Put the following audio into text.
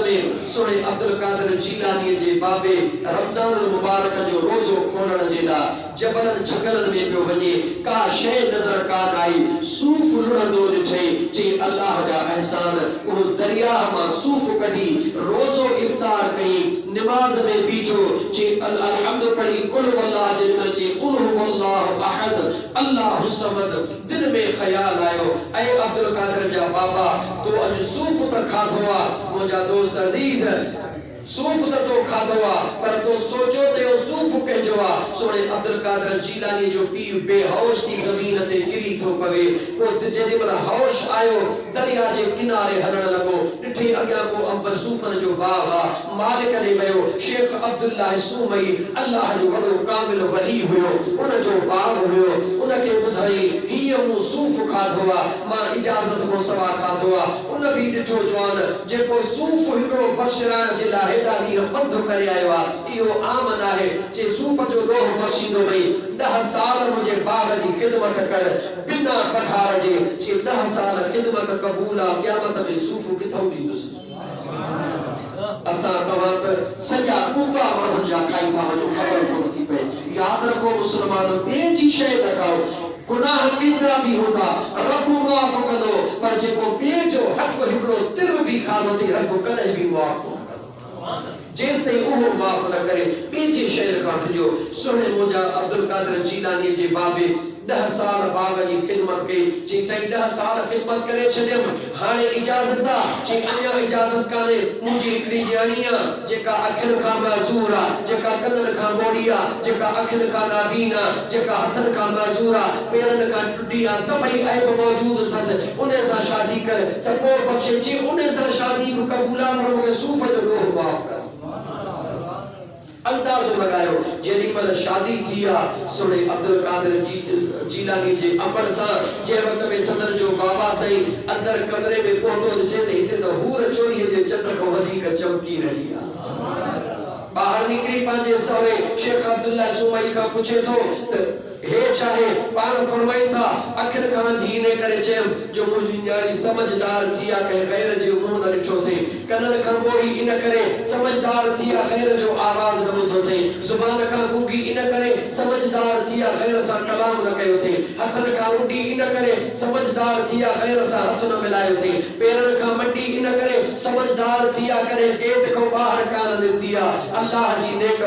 में सोने अब्दुल कादिर जीलानी जे बाबे रमजान मुबारक जो रोजो खोलण जे ला जबलन जंगलन में पियो वने का शे नजर कान आई सूफ लुढ़ंदो ॾिठे जे अल्लाह जा एहसान वो दरिया मां सूफ कढी रोजो इफ्तार कई नमाज में बीठो जे अलहम्द पढ़ी कुल वल्लाह जे में जे कुल हुवल्लाहु अहद अल्लाहु समद दिन में ख्याल आयो ऐ अब्दुल कादिर जा बाबा तो अज सूफ त खाधो आ मुझा दोस्त अजीज सूफ तो खाधो आ पर तो सोचो ते ओ सूफ कहिजो आ सोने अब्दुल कादिर जीलानी जो पी बेहोश थी जमीन ते गिरी थो पवे को जेदी मल होश आयो दरिया जे किनारे हलण लगो ॾिठे अॻियां को अंबर सूफन जो बाग आ मालिक ने वयो शेख अब्दुल्लाह सुमई अल्लाह जो वॾो कामिल वली हुयो उन जो बाग हुयो उनके ॿुधाई हीअ मूं सूफ खाधो आ मां इजाज़त को सवा खाधो आ उन भी ॾिठो जवान जेको सूफ हिकिड़ो बख़्शराइण जे लाइ हेॾा ॾींहं बंद करे आयो आहे इहो आमन आहे जे सूफ जो ॾोह बख़्शींदो भई 10 साल मुझे बाग जी खिदमत कर बिना पघार जे 10 साल खिदमत क़बूल आ क़यामत में सूफ किथों ॾींदुसि असां तव्हां त सॼा कुता माण्हुनि जा खाई था वञो ख़बर कोन थी पए यादि रखो मुस्लमान ॿिए जी शइ न खाओ गुनाह केतिरा भी होंदा रब माफ़ कंदो पर जेको ॿिए जो हक़ हिकिड़ो तिर भी खाधो थी रब कॾहिं भी माफ़ कोन जेस ते उहो माफ़ न करे ॿिए जी शइ न खाइजो सुने मुंहिंजा अब्दुल कादिर जीलानी जे बाबे 10 साल बाग जी खिदमत कई चई साईं 10 साल खिदमत करे छॾियम हाणे इजाज़त आ चई अञा इजाज़त काने मुंहिंजी हिकिड़ी ॼाणी आ जेका अखियुनि खां मज़ूर आ जेका कननि खां ॻोड़ी आ जेका अखियुनि खां नाबीन आ जेका हथनि खां मज़ूर आ पेरनि खां टुटी आ सभई ऐब मौजूद अथसि उन सां शादी कर त पोइ बख़्शे जी उन सां शादी बि क़बूल आ पर मूंखे सूफ जो ॾोह माफ़ कर अंदाज़ो लगायो जेडी मल शादी थी आ सोने अब्दुल कादिर जीलानी जे अमर सा जे वक्त में सदर जो बाबा सही अंदर कमरे में पहुतो दिसे ते हिते तो हूर चोरी जे चंद्र को वधिक चमकी रही आ बाहर निकरी पांजे सौरे शेख अब्दुल्लाह सुमई का पूछे तो हे चाहे पान फरमाई था अखिन खां धीने करे चेम जो मुंहिंजी न्याणी समझदार थी आ कहे गैर जो मुंह न ॾिठो थे कननि खां ॿोड़ी इन करे समझदार थी आ गैर जो आवाज़ न ॿुधो थे ज़ुबान खां गूंगी इन करे समझदार थी आ गैर सां कलाम न कयो थे हथनि खां रुडी इन करे समझदार थी आ गैर सां हथ न मिलायो थे पेरनि खां मटी इन करे समझदार थी आ करे गेट खां ॿाहिरि कान निकिती आ अल्लाह जी नेक